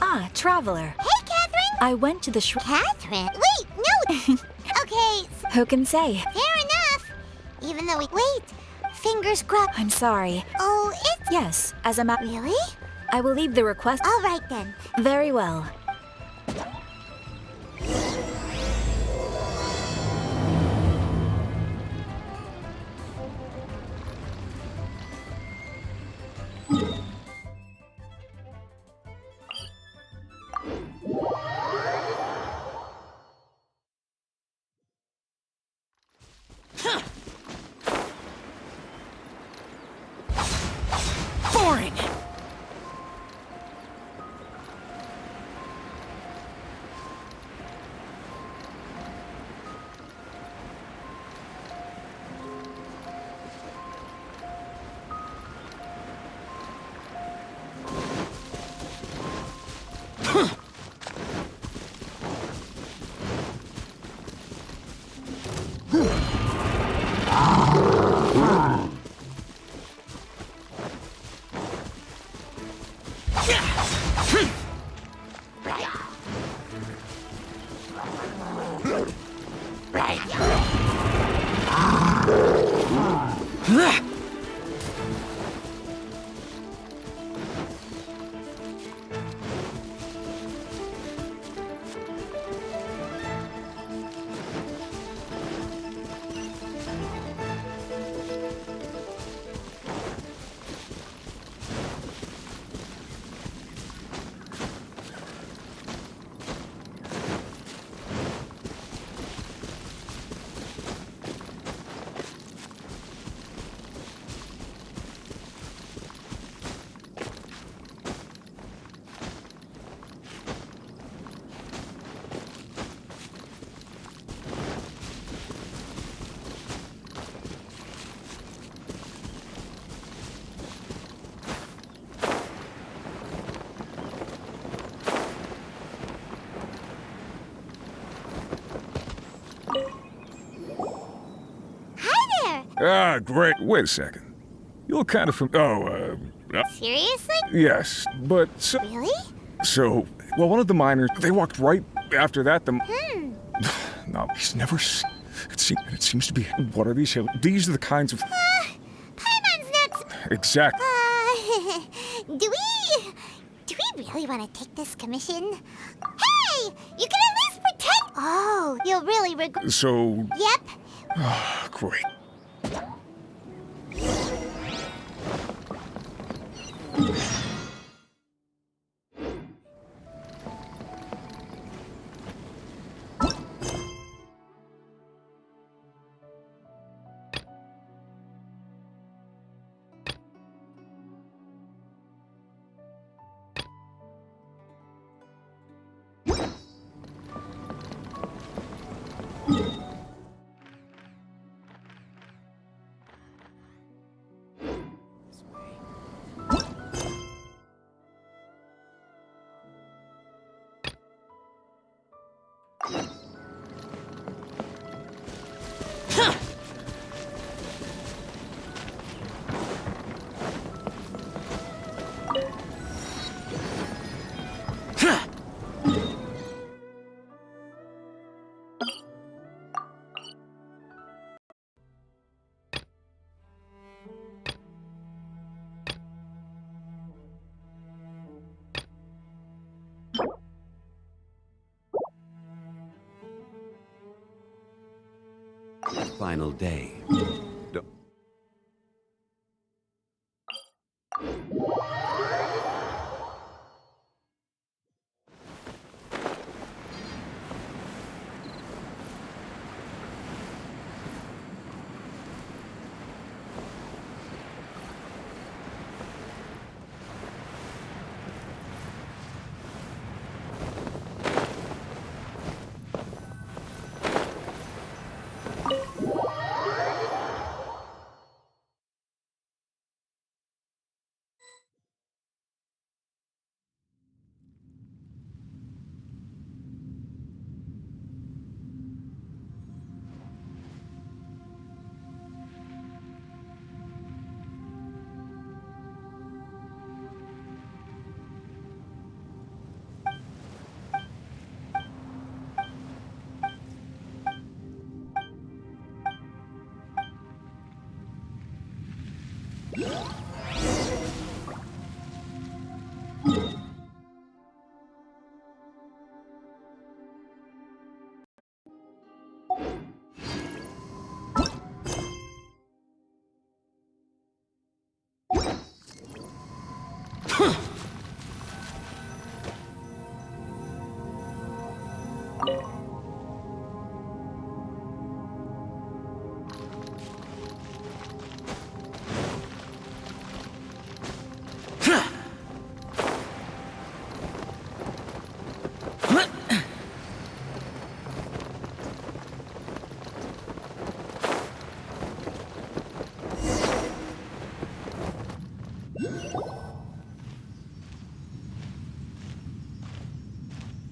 Ah, traveler. Hey, Catherine! I went to the Catherine? Wait, no! Okay, Who can say? fair enough. Even though wait, fingers crossed. I'm sorry. Oh, it's... Yes, as a matter. Really? I will leave the request. All right, then. Very well. Boring! Hi there! Ah, great. Wait a second. You look kind of Seriously? yes, but Really? well, one of the miners, they walked right after that. No, he's never. It seems to be. What are these hills? These are the kinds of. Paimon's nuts! Exactly. Do we really want to take this commission? Hey! You can at least pretend... Oh, you'll really regret... So. Yep. Great. Final day.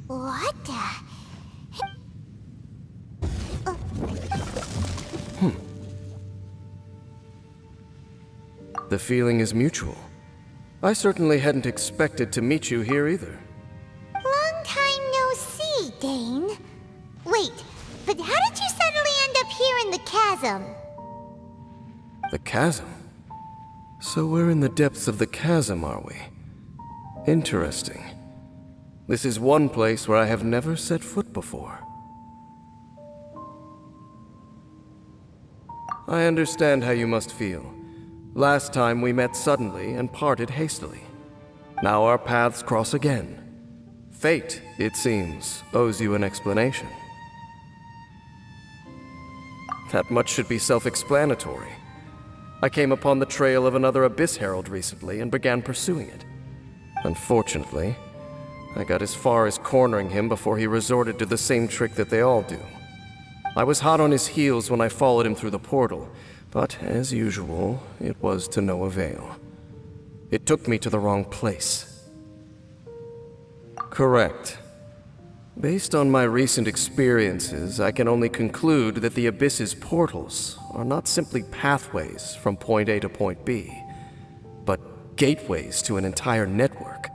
What the... The feeling is mutual. I certainly hadn't expected to meet you here either. Long time no see, Dane. Wait, but how did you suddenly end up here in the chasm? The chasm? So we're in the depths of the chasm, are we? Interesting. This is one place where I have never set foot before. I understand how you must feel. Last time we met suddenly and parted hastily. Now our paths cross again. Fate, it seems, owes you an explanation. That much should be self-explanatory. I came upon the trail of another Abyss Herald recently and began pursuing it. Unfortunately, I got as far as cornering him before he resorted to the same trick that they all do. I was hot on his heels when I followed him through the portal, but as usual, it was to no avail. It took me to the wrong place. Correct. Based on my recent experiences, I can only conclude that the Abyss's portals are not simply pathways from point A to point B, but gateways to an entire network.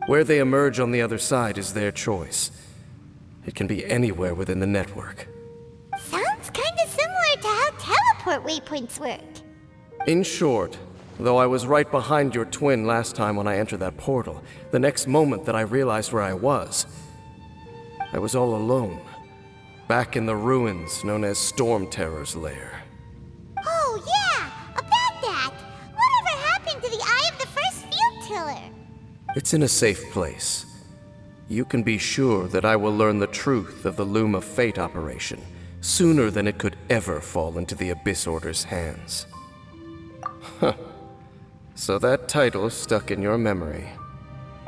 Where they emerge on the other side is their choice. It can be anywhere within the network. Sounds kinda similar to how teleport waypoints work. In short, though I was right behind your twin last time when I entered that portal, the next moment that I realized where I was all alone, back in the ruins known as Storm Terror's lair. Oh yeah, about that! Whatever happened to the Eye of the First Field Tiller? It's in a safe place. You can be sure that I will learn the truth of the Loom of Fate operation sooner than it could ever fall into the Abyss Order's hands. Huh. So that title stuck in your memory.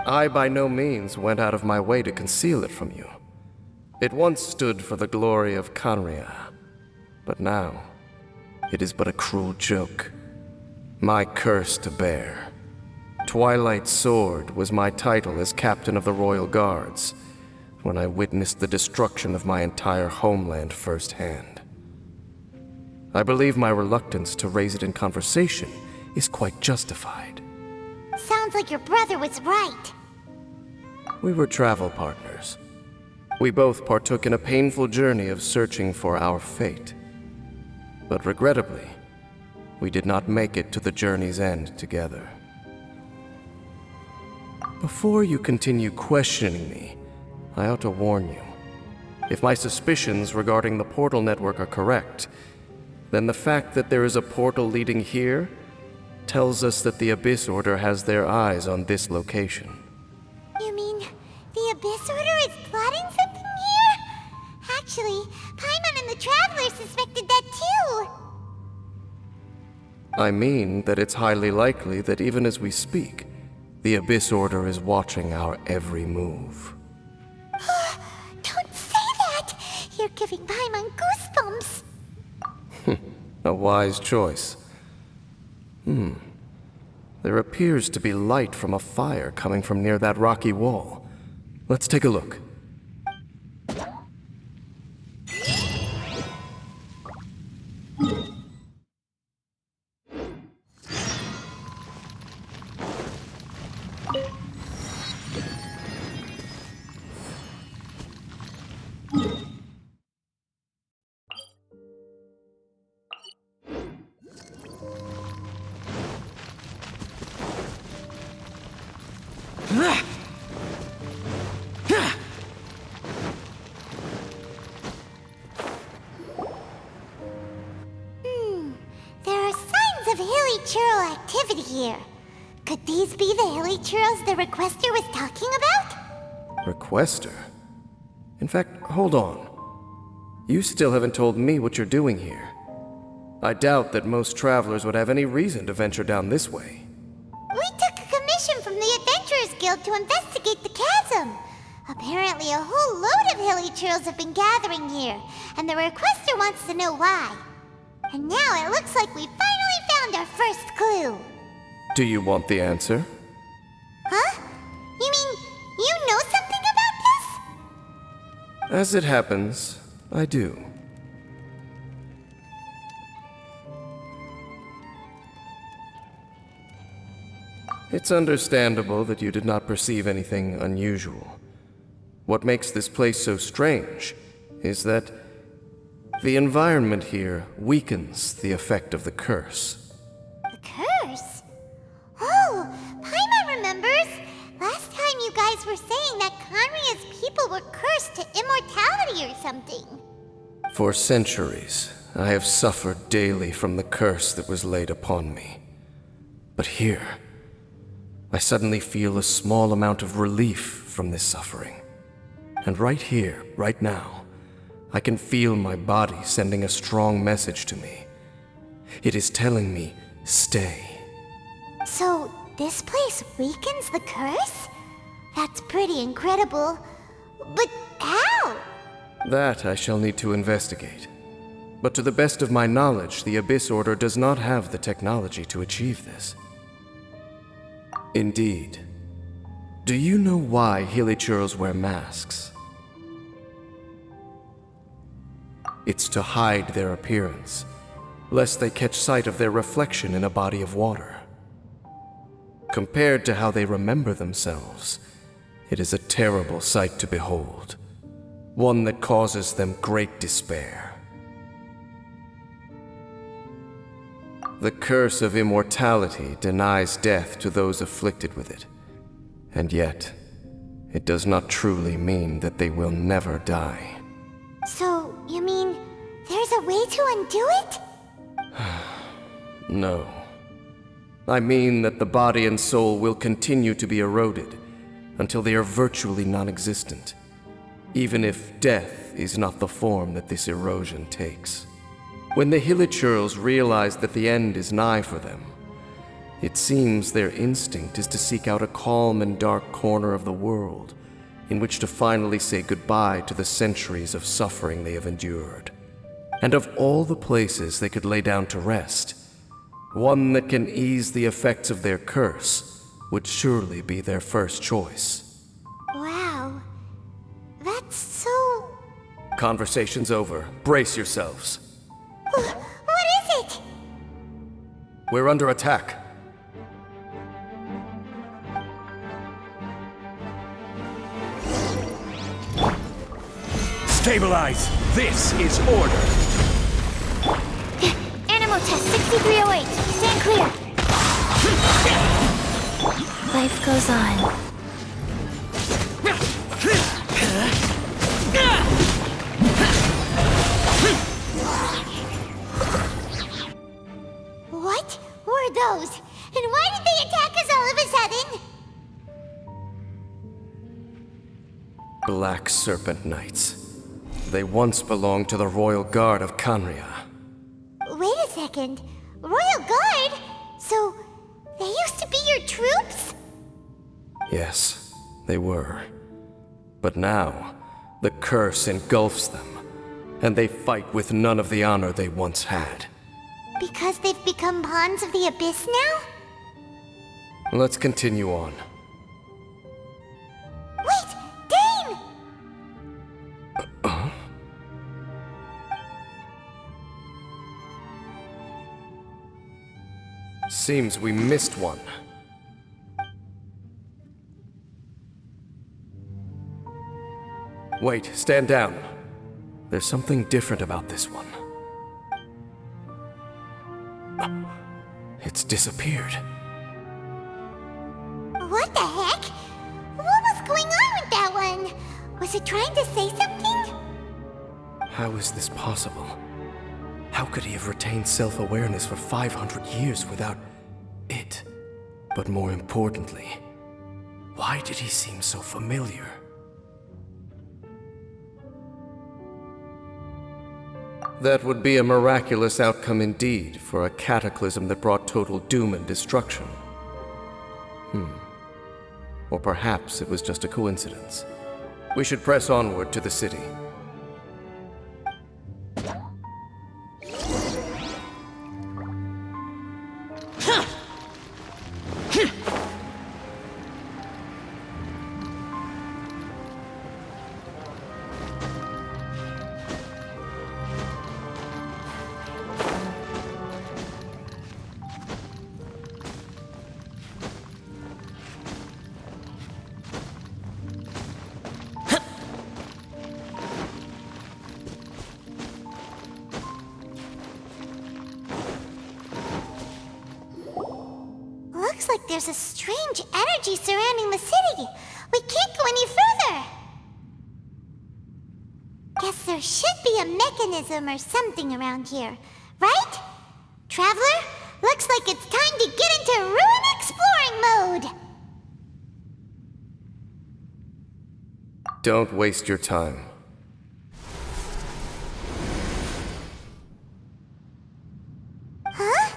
I by no means went out of my way to conceal it from you. It once stood for the glory of Kanria, but now it is but a cruel joke. My curse to bear. Twilight Sword was my title as captain of the Royal Guards, when I witnessed the destruction of my entire homeland firsthand. I believe my reluctance to raise it in conversation is quite justified. Sounds like your brother was right. We were travel partners. We both partook in a painful journey of searching for our fate. But regrettably, we did not make it to the journey's end together. Before you continue questioning me, I ought to warn you. If my suspicions regarding the portal network are correct, then the fact that there is a portal leading here tells us that the Abyss Order has their eyes on this location. You mean the Abyss Order is plotting something here? Actually, Paimon and the Traveler suspected that too. I mean that it's highly likely that even as we speak, the Abyss Order is watching our every move. Don't say that! You're giving Paimon goosebumps. A wise choice. There appears to be light from a fire coming from near that rocky wall. Let's take a look. There are signs of hilly churl activity here. Could these be the hilly churls the Requester was talking about? Requester? In fact, hold on. You still haven't told me what you're doing here. I doubt that most travelers would have any reason to venture down this way. We took a commission from the Adventurers Guild to investigate the chasm. Apparently a whole load of hilly churls have been gathering here, and the Requester wants to know why. And now it looks like we finally found our first clue. Do you want the answer? Huh? You mean you know something about this? As it happens, I do. It's understandable that you did not perceive anything unusual. What makes this place so strange is that the environment here weakens the effect of the curse. The curse? Oh, Paimon remembers! Last time you guys were saying that Conria's people were cursed to immortality or something. For centuries, I have suffered daily from the curse that was laid upon me. But here, I suddenly feel a small amount of relief from this suffering. And right here, right now, I can feel my body sending a strong message to me. It is telling me, stay. So, this place weakens the curse? That's pretty incredible. But how? That I shall need to investigate. But to the best of my knowledge, the Abyss Order does not have the technology to achieve this. Indeed. Do you know why Hilichurls wear masks? It's to hide their appearance, lest they catch sight of their reflection in a body of water. Compared to how they remember themselves, it is a terrible sight to behold, one that causes them great despair. The curse of immortality denies death to those afflicted with it, and yet, it does not truly mean that they will never die. So, you mean there's a way to undo it? No. I mean that the body and soul will continue to be eroded until they are virtually non-existent, even if death is not the form that this erosion takes. When the Hilichurls realize that the end is nigh for them, it seems their instinct is to seek out a calm and dark corner of the world in which to finally say goodbye to the centuries of suffering they have endured. And of all the places they could lay down to rest, one that can ease the effects of their curse would surely be their first choice. Wow. That's so... Conversation's over. Brace yourselves. What is it? We're under attack. Stabilize! This is order! Animal test 6308. Stand clear. Life goes on. What were those? And why did they attack us all of a sudden? Black Serpent Knights. They once belonged to the Royal Guard of Conria. Wait a second. Royal Guard? So, they used to be your troops? Yes, they were. But now, the curse engulfs them, and they fight with none of the honor they once had. Because they've become pawns of the Abyss now? Let's continue on. Wait! Dane! Seems we missed one. Wait, stand down. There's something different about this one. It's disappeared. What the heck? What was going on with that one? Was it trying to say something? How is this possible? How could he have retained self-awareness for 500 years without it? But more importantly, why did he seem so familiar? That would be a miraculous outcome indeed for a cataclysm that brought total doom and destruction. Or perhaps it was just a coincidence. We should press onward to the city. like there's a strange energy surrounding the city. We can't go any further. Guess there should be a mechanism or something around here, right? Traveler, looks like it's time to get into ruin exploring mode. Don't waste your time. Huh?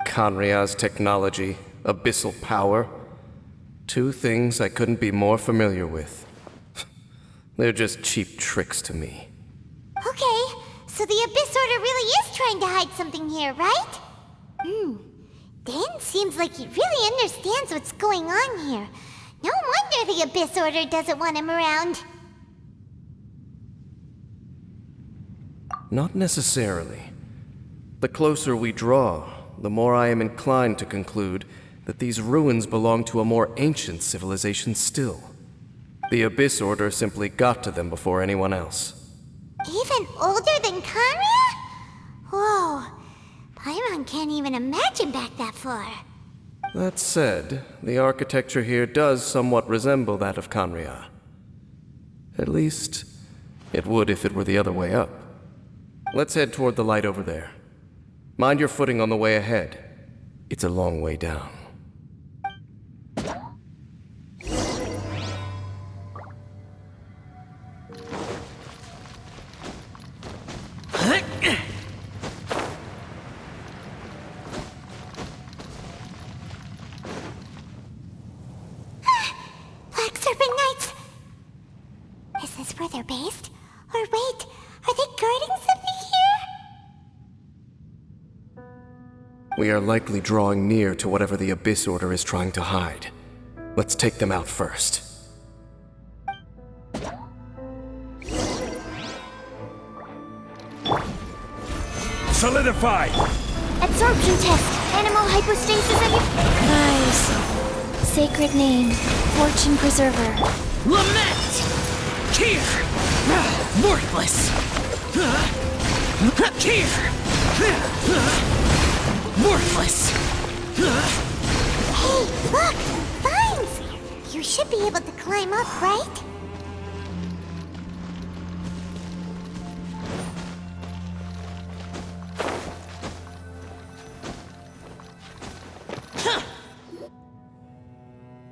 Kanria's technology, abyssal power. Two things I couldn't be more familiar with. They're just cheap tricks to me. Okay, so the Abyss Order really is trying to hide something here, right? Dan seems like he really understands what's going on here. No wonder the Abyss Order doesn't want him around. Not necessarily. The closer we draw, the more I am inclined to conclude that these ruins belong to a more ancient civilization still. The Abyss Order simply got to them before anyone else. Even older than Kanria? Whoa, Paimon can't even imagine back that far. That said, the architecture here does somewhat resemble that of Kanria. At least, it would if it were the other way up. Let's head toward the light over there. Mind your footing on the way ahead. It's a long way down. Black Serpent Knights! Is this where they're based? Or wait, are they guarding something here? We are likely drawing near to whatever the Abyss Order is trying to hide. Let's take them out first. Solidify! Absorption test. Animal hypostasis of your... Nice. Sacred name. Fortune preserver. Lament! Here! Worthless! Here! Worthless! Hey, look! Vines! You should be able to climb up, right?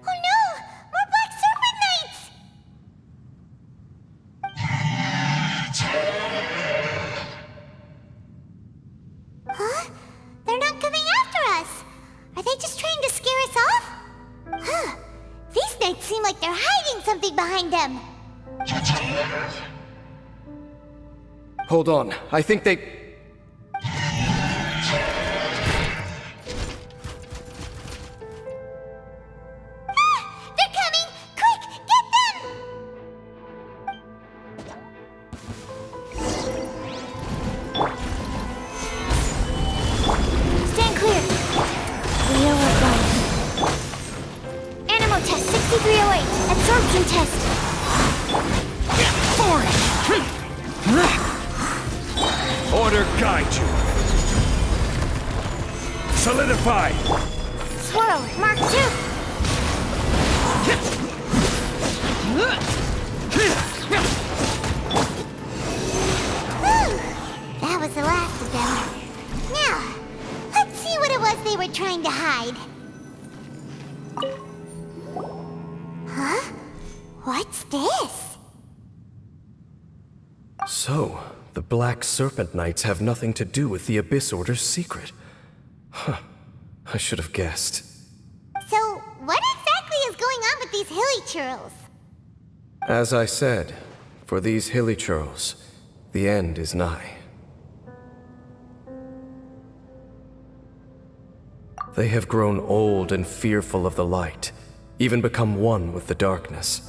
Oh no! More Black Serpent Knights! Huh? They're not coming after us! Are they just trying to scare us off? Huh. These knights seem like they're hiding something behind them. Hold on, I think they... They're coming! Quick, get them! Stand clear. Leo or Brian. Animal test 6308. Absorption test. Order guide you. Solidify! Swirl. Mark 2. Whew. That was the last of them. Now, let's see what it was they were trying to hide. Huh? What's this? So, the Black Serpent Knights have nothing to do with the Abyss Order's secret. Huh. I should have guessed. So, what exactly is going on with these hilly churls? As I said, for these hilly churls, the end is nigh. They have grown old and fearful of the light, even become one with the darkness.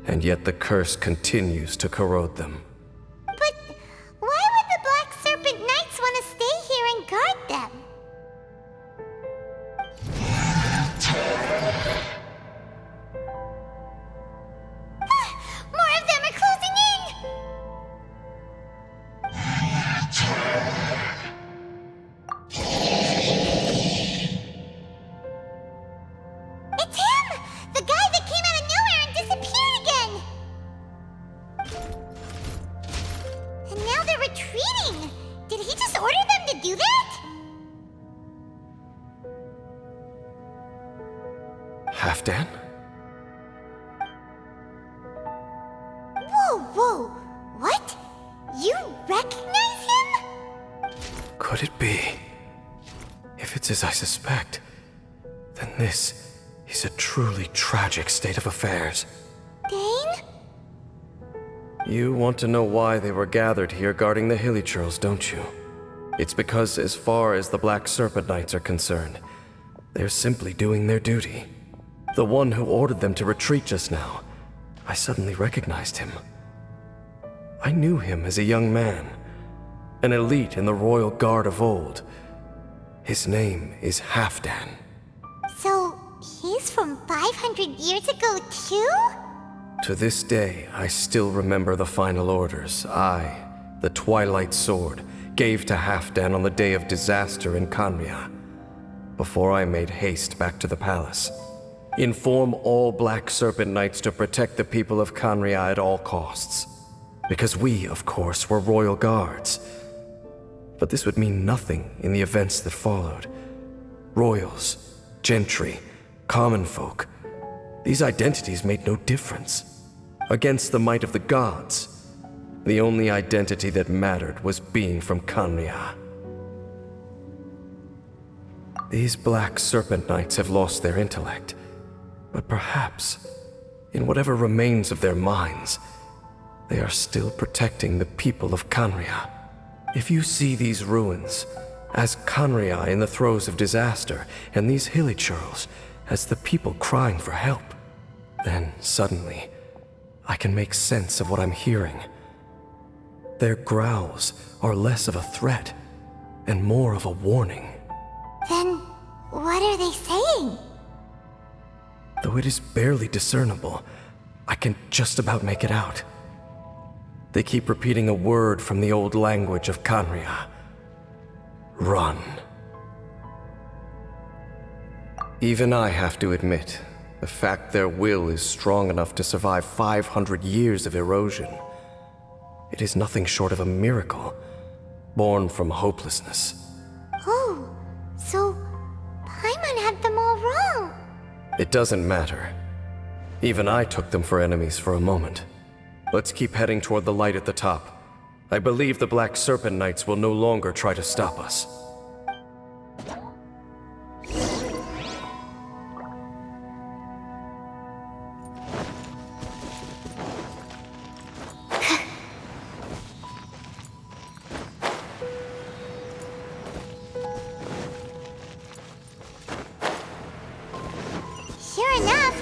And yet the curse continues to corrode them. But why would the Black Serpent Knights want to stay here and guard them? More of them are closing in! Halfdan? Whoa! What? You recognize him? Could it be? If it's as I suspect, then this is a truly tragic state of affairs. Dane? You want to know why they were gathered here guarding the Hilichurls, don't you? It's because as far as the Black Serpent Knights are concerned, they're simply doing their duty. The one who ordered them to retreat just now, I suddenly recognized him. I knew him as a young man, an elite in the royal guard of old. His name is Halfdan. So, he's from 500 years ago too? To this day, I still remember the final orders I, the Twilight Sword, gave to Halfdan on the day of disaster in Khanria, before I made haste back to the palace. Inform all Black Serpent Knights to protect the people of Khanria at all costs. Because we, of course, were royal guards. But this would mean nothing in the events that followed. Royals, gentry, common folk, these identities made no difference. Against the might of the gods, the only identity that mattered was being from Khanria. These Black Serpent Knights have lost their intellect, but perhaps, in whatever remains of their minds, they are still protecting the people of Khanria. If you see these ruins as Khanria in the throes of disaster, and these Hilichurls as the people crying for help, then suddenly I can make sense of what I'm hearing. Their growls are less of a threat and more of a warning. Then, what are they saying? Though it is barely discernible, I can just about make it out. They keep repeating a word from the old language of Khanria. Run. Even I have to admit, the fact their will is strong enough to survive 500 years of erosion, it is nothing short of a miracle, born from hopelessness. Oh, so Paimon had them all wrong. It doesn't matter. Even I took them for enemies for a moment. Let's keep heading toward the light at the top. I believe the Black Serpent Knights will no longer try to stop us. Sure enough,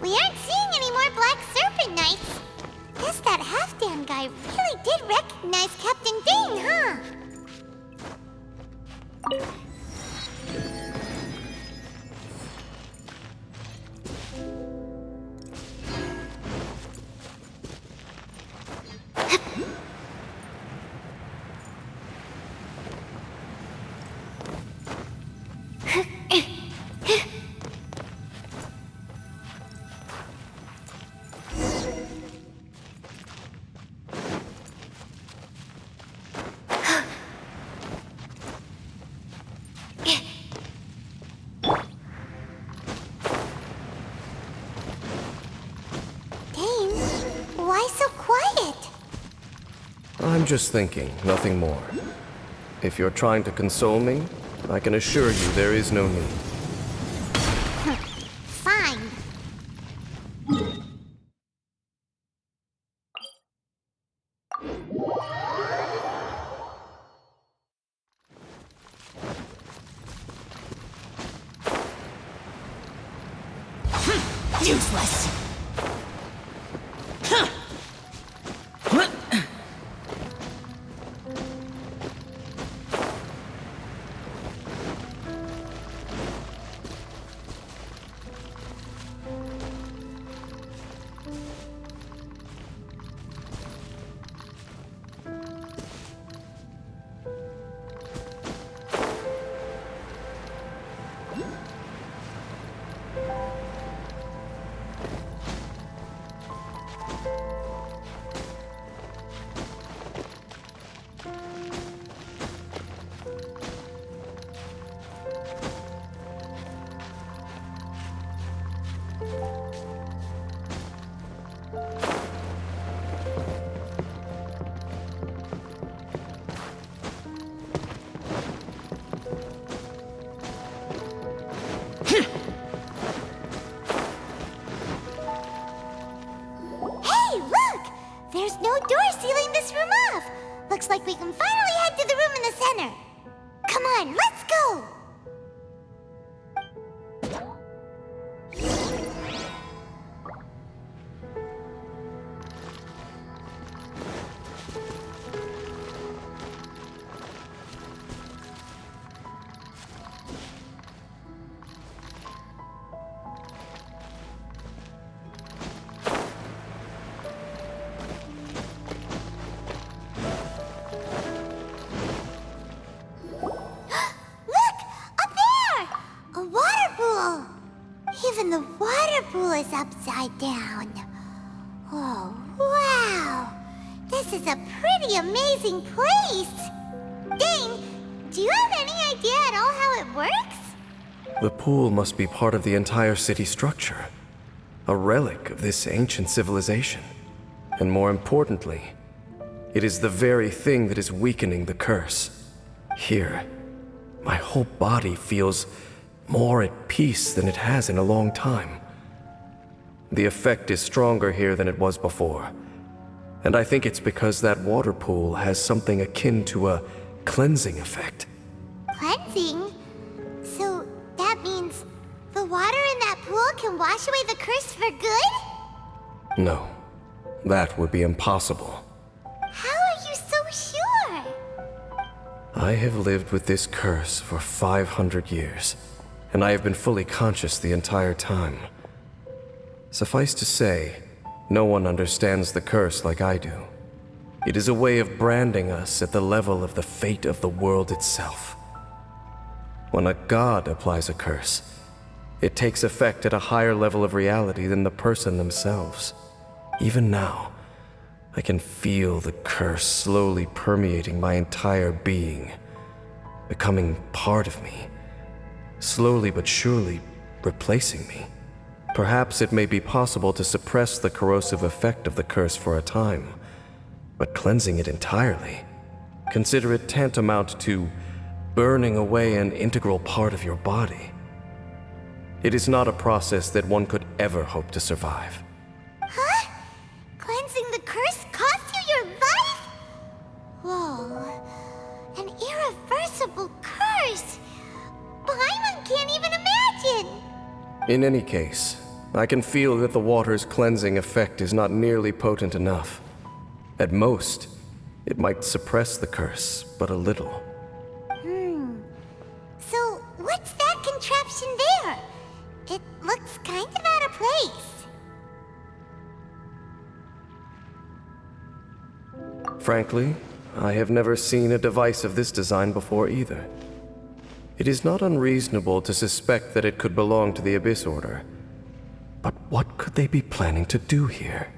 we aren't seeing any more Black Serpent Knights. Guess that Halfdan guy really did recognize Captain Dane, huh? Dane, why so quiet? I'm just thinking, nothing more. If you're trying to console me, I can assure you there is no need. Fine. Useless! Huh. What? this room off. Looks like we can finally head to the room in the center. Come on, let's go! Even the water pool is upside down. Oh, wow! This is a pretty amazing place! Dane, do you have any idea at all how it works? The pool must be part of the entire city structure. A relic of this ancient civilization. And more importantly, it is the very thing that is weakening the curse. Here, my whole body feels more at peace than it has in a long time. The effect is stronger here than it was before. And I think it's because that water pool has something akin to a cleansing effect. Cleansing? So that means the water in that pool can wash away the curse for good? No, that would be impossible. How are you so sure? I have lived with this curse for 500 years. And I have been fully conscious the entire time. Suffice to say, no one understands the curse like I do. It is a way of branding us at the level of the fate of the world itself. When a god applies a curse, it takes effect at a higher level of reality than the person themselves. Even now, I can feel the curse slowly permeating my entire being, becoming part of me. Slowly but surely replacing me. Perhaps it may be possible to suppress the corrosive effect of the curse for a time, but cleansing it entirely, consider it tantamount to burning away an integral part of your body. It is not a process that one could ever hope to survive. Huh? Cleansing the curse cost you your life? Whoa. An irreversible curse! Paimon can't even imagine! In any case, I can feel that the water's cleansing effect is not nearly potent enough. At most, it might suppress the curse, but a little. So, what's that contraption there? It looks kind of out of place. Frankly, I have never seen a device of this design before either. It is not unreasonable to suspect that it could belong to the Abyss Order. But what could they be planning to do here?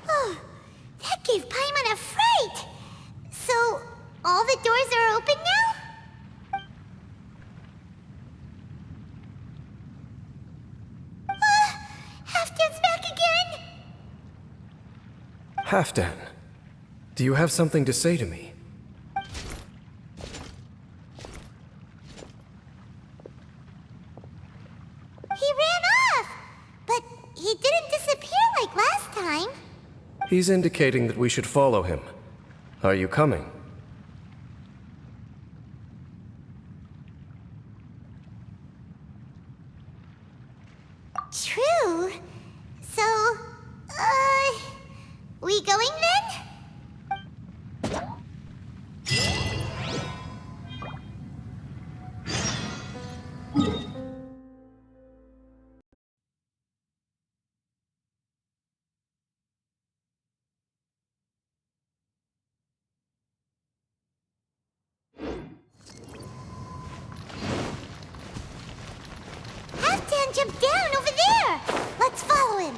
Oh, that gave Paimon a fright! So, all the doors are open now? Halfdan's back again! Halfdan, do you have something to say to me? He ran off! But he didn't disappear like last time. He's indicating that we should follow him. Are you coming? True. So, we going then? Halfdan jumped down over there! Let's follow him!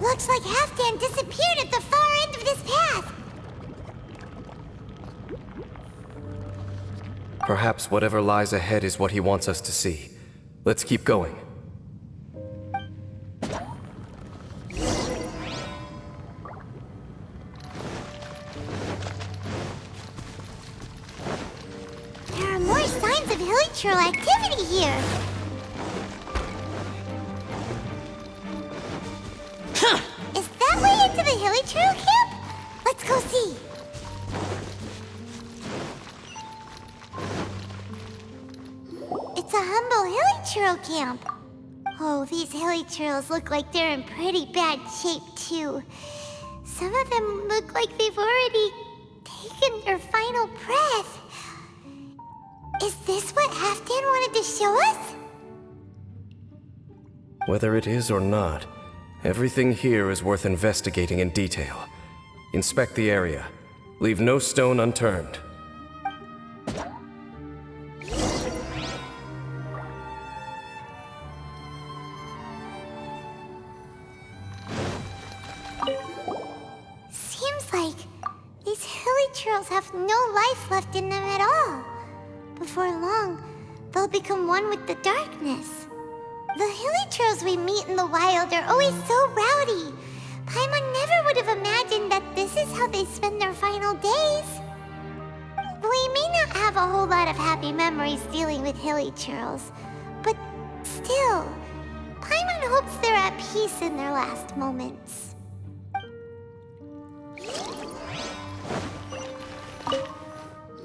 Looks like Halfdan disappeared at the far end of this path. Perhaps whatever lies ahead is what he wants us to see. Let's keep going. There are more signs of hilichurl activity here. Is that way into the hilichurl camp? Let's go see. It's a humble hilichurl camp. Oh, these hilichurls look like they're in pretty bad shape, too. Some of them look like they've already taken their final breath. Is this what Halfdan wanted to show us? Whether it is or not, everything here is worth investigating in detail. Inspect the area. Leave no stone unturned. Seems like these hilichurls have no life left in them at all. Before long, they'll become one with the darkness. The hilichurls we meet in the wild are always so rowdy. Paimon never would have imagined that this is how they spend their final days. We may not have a whole lot of happy memories dealing with hilichurls, but still, Paimon hopes they're at peace in their last moments.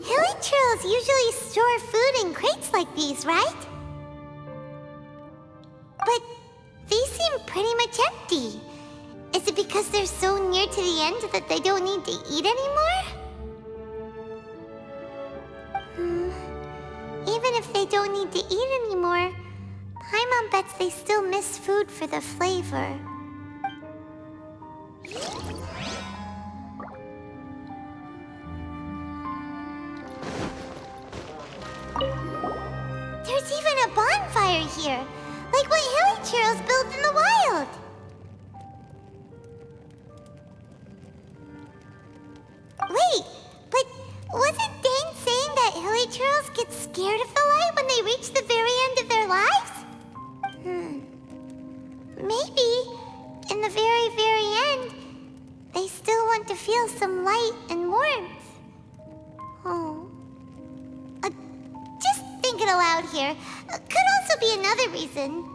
Hilichurls usually store food in crates like these, right? But these seem pretty much empty. Is it because they're so near to the end that they don't need to eat anymore? Even if they don't need to eat anymore, Paimon bets they still miss food for the flavor. There's even a bonfire here, like what hilichurls build in the wild. Wait, but wasn't Dane saying that hilichurls get scared of the light when they reach the very end of their lives? Maybe, in the very, very end, they still want to feel some light and warmth. Oh. Just thinking aloud here. Could also be another reason.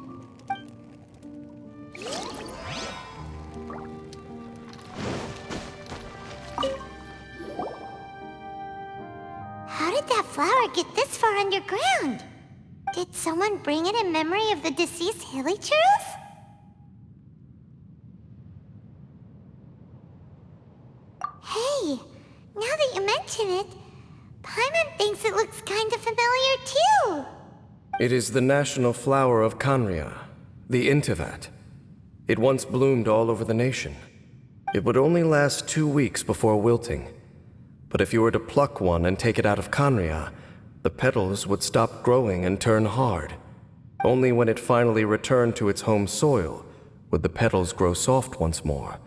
How did that flower get this far underground? Did someone bring it in memory of the deceased hilichurls? Hey, now that you mention it, Paimon thinks it looks kind of familiar too. It is the national flower of Khaenri'ah, the Inteyvat. It once bloomed all over the nation. It would only last 2 weeks before wilting. But if you were to pluck one and take it out of Khaenri'ah, the petals would stop growing and turn hard. Only when it finally returned to its home soil would the petals grow soft once more,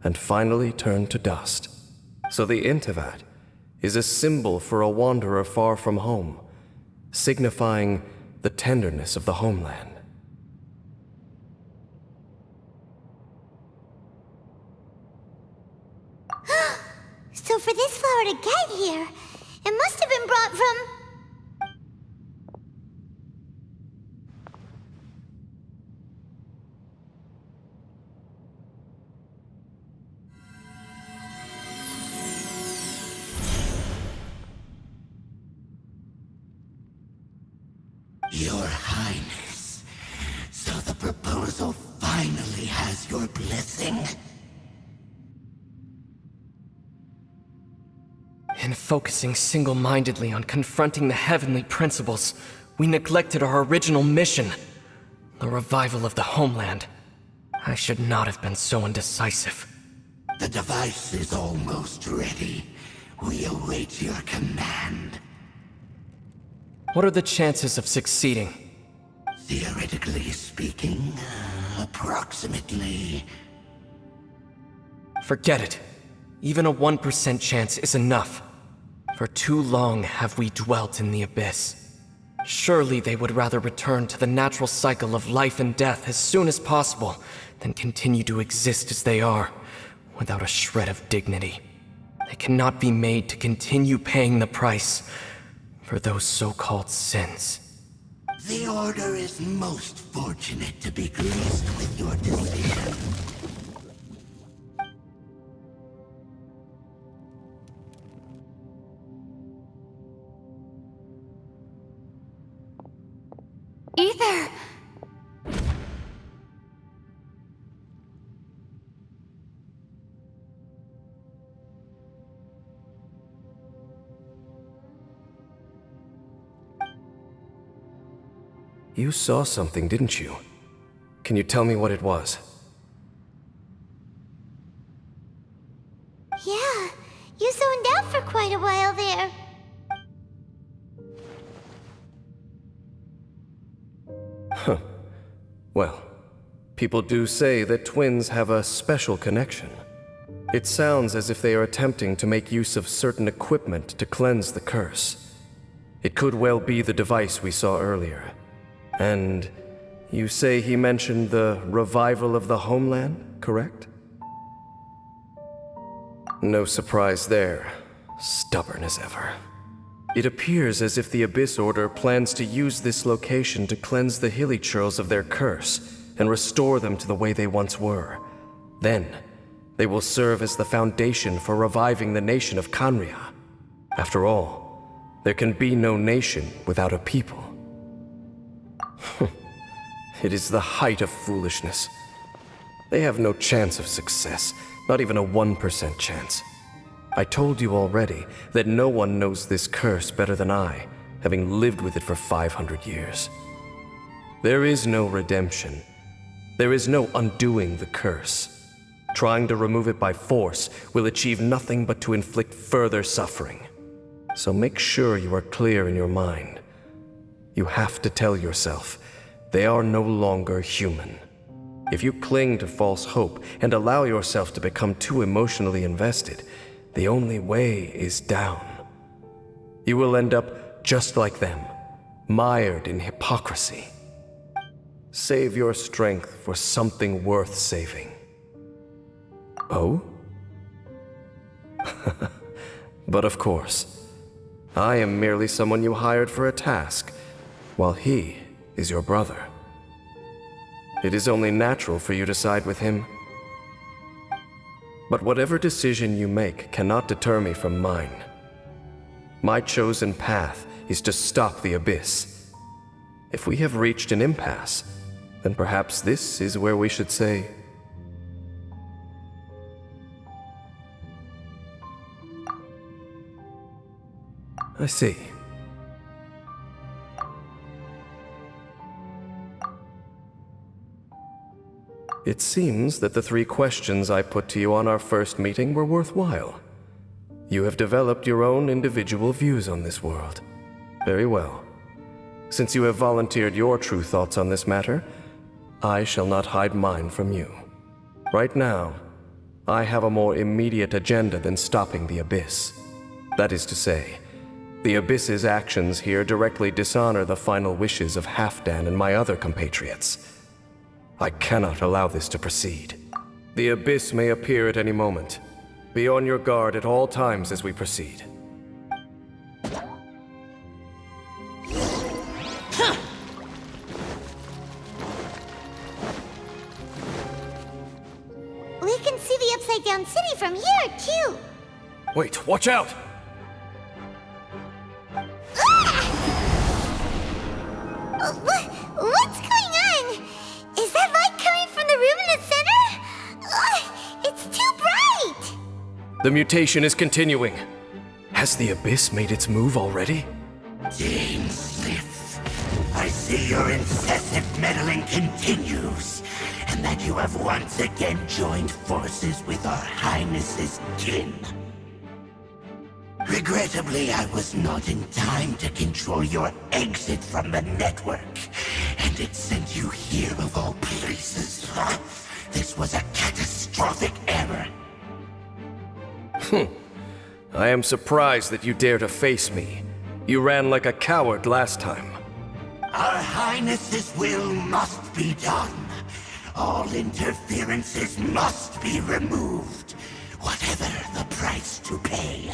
and finally turn to dust. So the Inteyvat is a symbol for a wanderer far from home, signifying the tenderness of the homeland. So for this flower to get here, it must have been brought from... Your Highness, so the proposal finally has your blessing? In focusing single-mindedly on confronting the heavenly principles, we neglected our original mission, the revival of the homeland. I should not have been so indecisive. The device is almost ready. We await your command. What are the chances of succeeding? Theoretically speaking, approximately. Forget it. Even a 1% chance is enough. For too long have we dwelt in the abyss. Surely they would rather return to the natural cycle of life and death as soon as possible than continue to exist as they are, without a shred of dignity. They cannot be made to continue paying the price for those so-called sins. The Order is most fortunate to be graced with your decision. Ether! You saw something, didn't you? Can you tell me what it was? Yeah, you zoned out for quite a while there. Huh. Well, people do say that twins have a special connection. It sounds as if they are attempting to make use of certain equipment to cleanse the curse. It could well be the device we saw earlier. And you say he mentioned the revival of the homeland, correct? No surprise there. Stubborn as ever. It appears as if the Abyss Order plans to use this location to cleanse the Hilichurls of their curse and restore them to the way they once were. Then, they will serve as the foundation for reviving the nation of Khaenri'ah. After all, there can be no nation without a people. It is the height of foolishness. They have no chance of success, not even a 1% chance. I told you already that no one knows this curse better than I, having lived with it for 500 years. There is no redemption. There is no undoing the curse. Trying to remove it by force will achieve nothing but to inflict further suffering. So make sure you are clear in your mind. You have to tell yourself, they are no longer human. If you cling to false hope and allow yourself to become too emotionally invested, the only way is down. You will end up just like them, mired in hypocrisy. Save your strength for something worth saving. Oh? But of course, I am merely someone you hired for a task, while he is your brother. It is only natural for you to side with him. But whatever decision you make cannot deter me from mine. My chosen path is to stop the Abyss. If we have reached an impasse, then perhaps this is where we should say... I see. It seems that the 3 questions I put to you on our first meeting were worthwhile. You have developed your own individual views on this world. Very well. Since you have volunteered your true thoughts on this matter, I shall not hide mine from you. Right now, I have a more immediate agenda than stopping the Abyss. That is to say, the Abyss's actions here directly dishonor the final wishes of Halfdan and my other compatriots. I cannot allow this to proceed. The Abyss may appear at any moment. Be on your guard at all times as we proceed. We can see the Upside Down City from here, too. Wait, watch out! What's going on? Is that light coming from the room in the center? It's too bright! The mutation is continuing. Has the Abyss made its move already? Dainsleif, I see your incessant meddling continues, and that you have once again joined forces with our Highness's kin. Regrettably, I was not in time to control your exit from the network, and it sent you here of all places. This was a catastrophic error. I am surprised that you dare to face me. You ran like a coward last time. Our Highness's will must be done. All interferences must be removed, whatever the price to pay.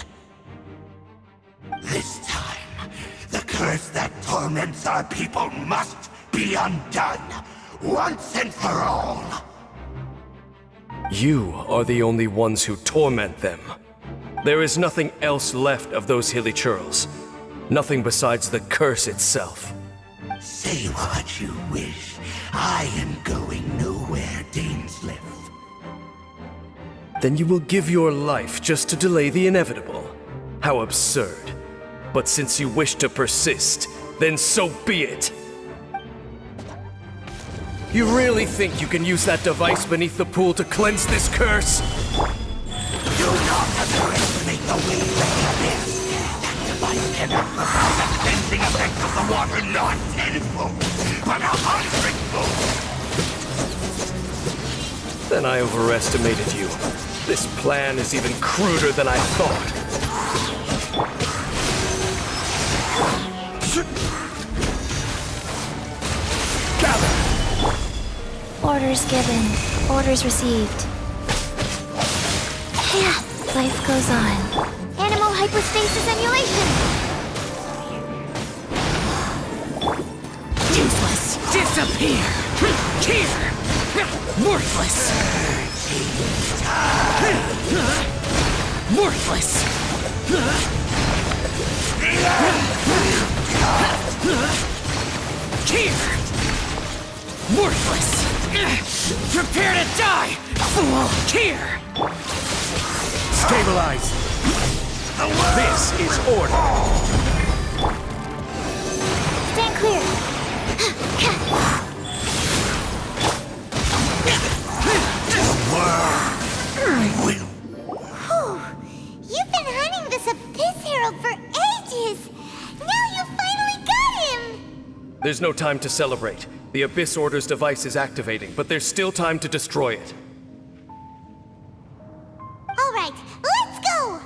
This time, the curse that torments our people must be undone, once and for all. You are the only ones who torment them. There is nothing else left of those hilichurls. Nothing besides the curse itself. Say what you wish. I am going nowhere, Dainsleif. Then you will give your life just to delay the inevitable. How absurd. But since you wish to persist, then so be it. You really think you can use that device beneath the pool to cleanse this curse? Do not underestimate the weight of the abyss. That device cannot perform the cleansing effect of the water not tenfold, but 100-fold. Then I overestimated you. This plan is even cruder than I thought. Gather! Orders given. Orders received. Life goes on. Animal hypostasis emulation! Useless! Disappear! Here! Worthless! Worthless! Here! Worthless! Prepare to die, fool! Here! Stabilize! This is order! Stand clear! You've been hunting this Abyss Herald for ages! Now you finally got him! There's no time to celebrate. The Abyss Order's device is activating, but there's still time to destroy it. All right, let's go!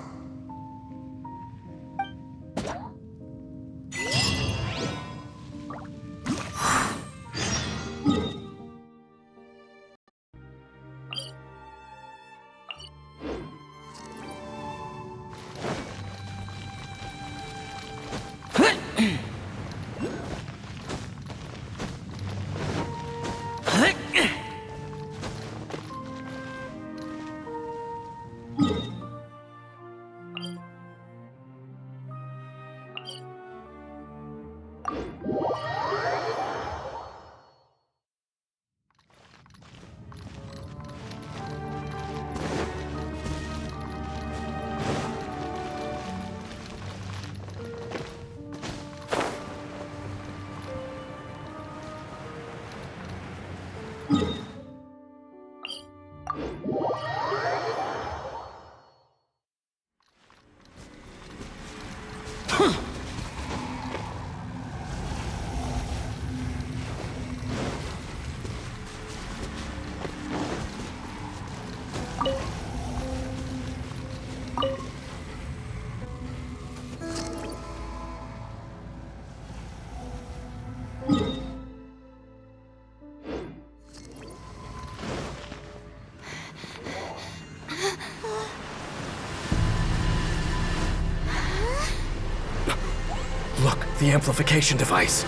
Look, the amplification device.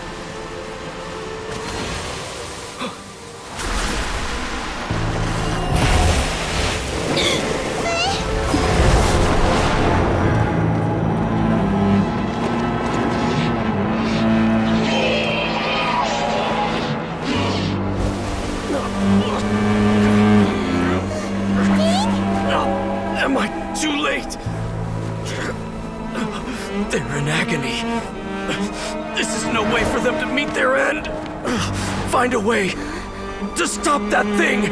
Am I too late? They're in agony. This is no way for them to meet their end. Find a way to stop that thing.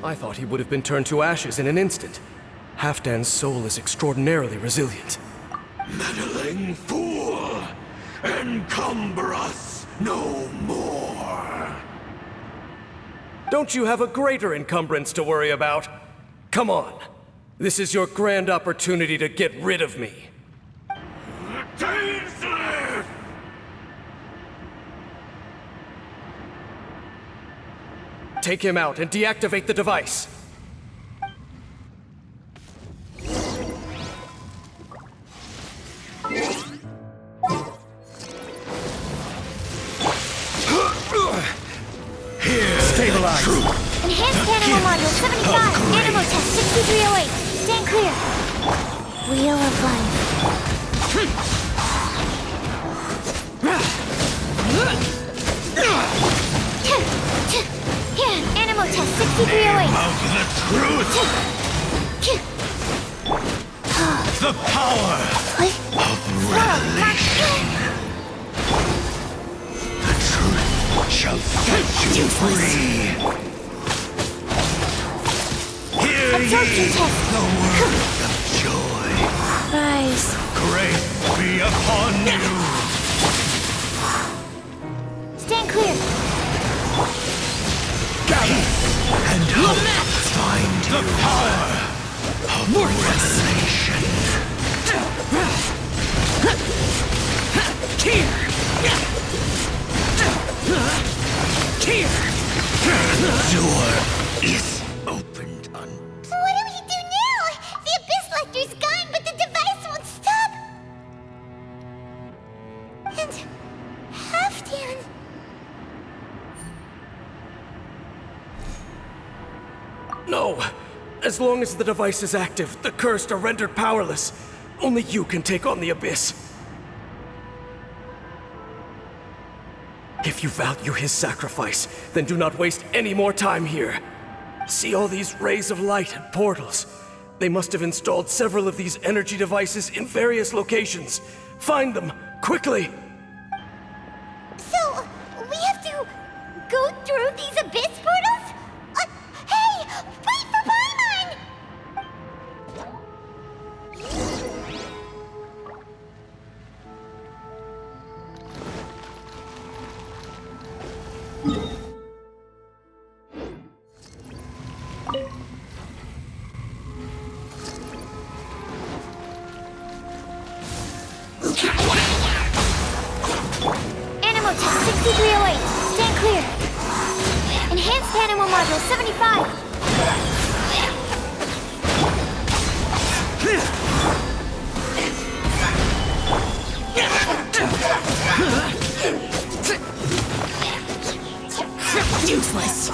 I thought he would have been turned to ashes in an instant. Halfdan's soul is extraordinarily resilient. Meddling fool! Encumber us no more! Don't you have a greater encumbrance to worry about? Come on. This is your grand opportunity to get rid of me. Dainsleif! Take him out and deactivate the device. Stabilize. Enhanced Animal Module 75. Animal Test 6308. Stand clear. Wheel of Life. Animal Test 6308. Of the truth! The power of revelation! The truth shall set you free! Hear Absorption ye test. the words of joy! Rise. Grace be upon you! Stand clear. Gather and hope find the power of revelation! The door is opened on. What do we do now? The Abyss Lecter's gone, but the device won't stop. And Halfdan. No! As long as the device is active, the cursed are rendered powerless. Only you can take on the Abyss. If you value his sacrifice, then do not waste any more time here. See all these rays of light and portals? They must have installed several of these energy devices in various locations. Find them, quickly! So, we have to go through these Abyss portals? Hey! Wait for Paimon! Animal Test 6308. Stand clear. Enhanced Animal Module 75. Useless.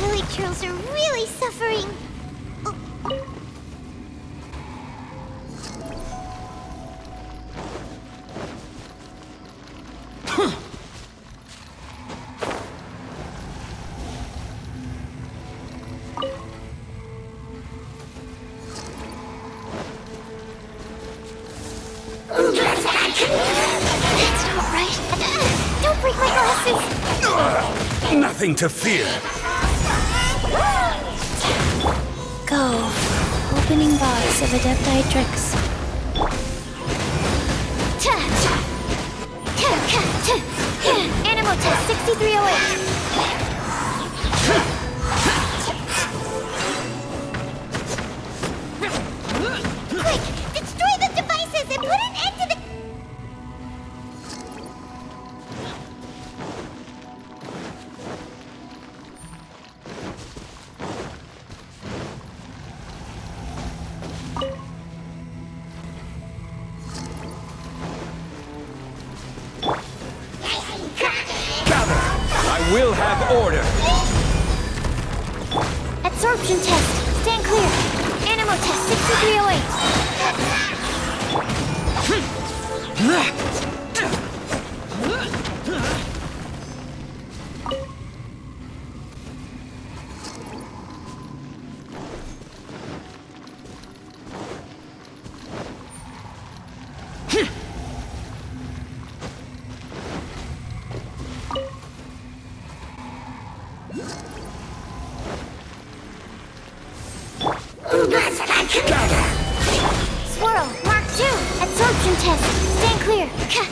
Lily Trills are really suffering. That's not right. Don't break my glasses. Nothing to fear. Go. Opening box of Adepti tricks. Animal Test 6308. Quick! Destroy the devices and put an end to the... Gather. I will have order. Absorption test. Stand clear. Animal Test 6308. Swirl, Mark 2, absorption test. Stand clear. Okay,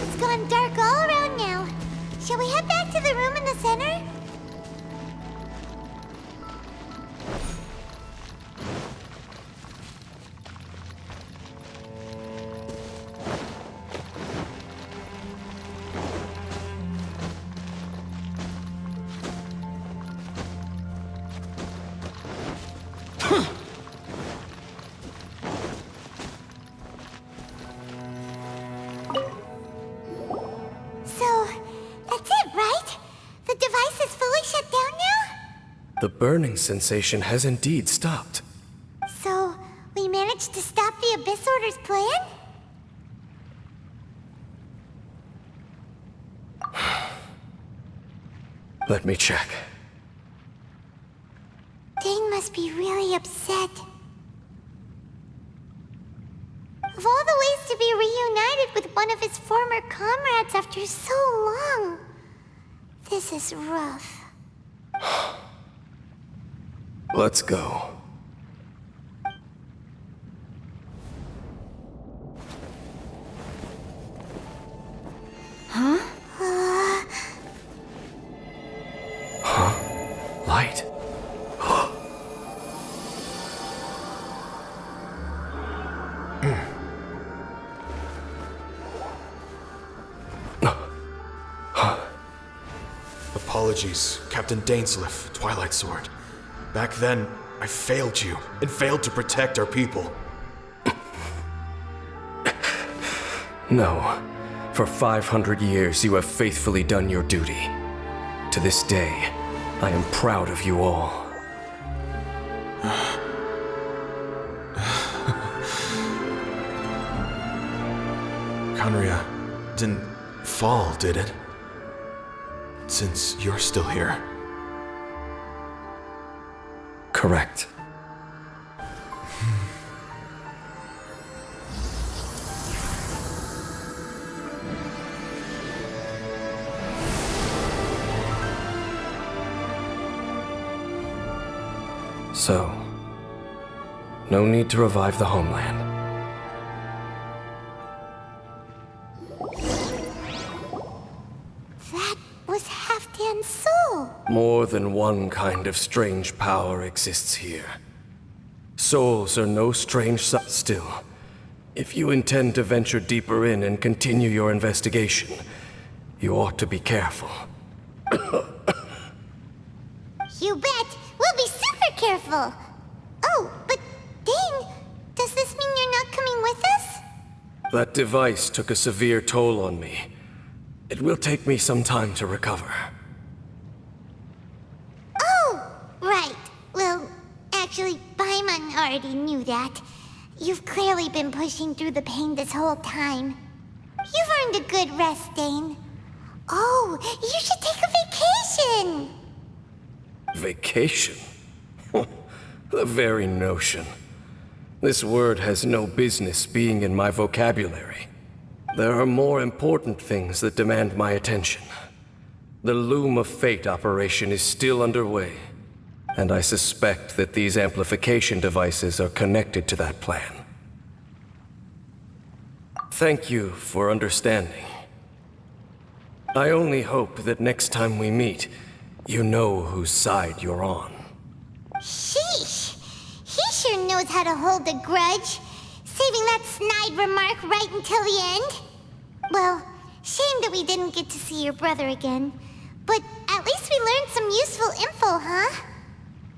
it's gone dark all around now. Shall we head back to the room in the center? So, that's it, right? The device is fully shut down now? The burning sensation has indeed stopped. So, we managed to stop the Abyss Order's plan? Let me check. Dane must be really upset. Of all the ways to be reunited with one of his former comrades after so long, this is rough. Let's go. Light. Apologies, Captain Dainsleif, Twilight Sword. Back then, I failed you, and failed to protect our people. No. For 500 years, you have faithfully done your duty. To this day, I am proud of you all. Conria didn't fall, did it? Since you're still here. Correct. So, no need to revive the homeland. That was Halfdan's soul. More than one kind of strange power exists here. Souls are no strange still. If you intend to venture deeper in and continue your investigation, you ought to be careful. You bet. We'll be super careful. Oh, but Dane, does this mean you're not coming with us? That device took a severe toll on me. It will take me some time to recover. Oh, right. Well, actually, Paimon already knew that. You've clearly been pushing through the pain this whole time. You've earned a good rest, Dane. Oh, you should take a vacation! Vacation? The very notion. This word has no business being in my vocabulary. There are more important things that demand my attention. The Loom of Fate operation is still underway, and I suspect that these amplification devices are connected to that plan. Thank you for understanding. I only hope that next time we meet, you know whose side you're on. Sheesh! He sure knows how to hold a grudge, saving that snide remark right until the end. Well, shame that we didn't get to see your brother again. But at least we learned some useful info, huh?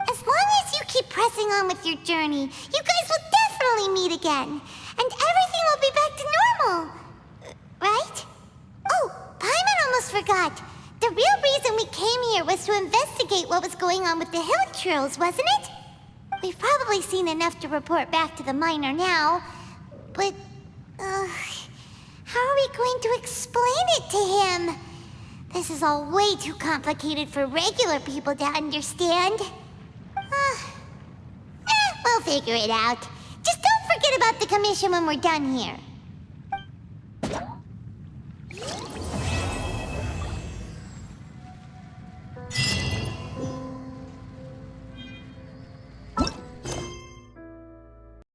As long as you keep pressing on with your journey, you guys will definitely meet again. And everything will be back to normal. Right? Oh, Paimon almost forgot. The real reason we came here was to investigate what was going on with the Hilichurls, wasn't it? We've probably seen enough to report back to the miner now. But, how are we going to explain it to him? This is all way too complicated for regular people to understand. We'll figure it out. Just don't forget about the commission when we're done here.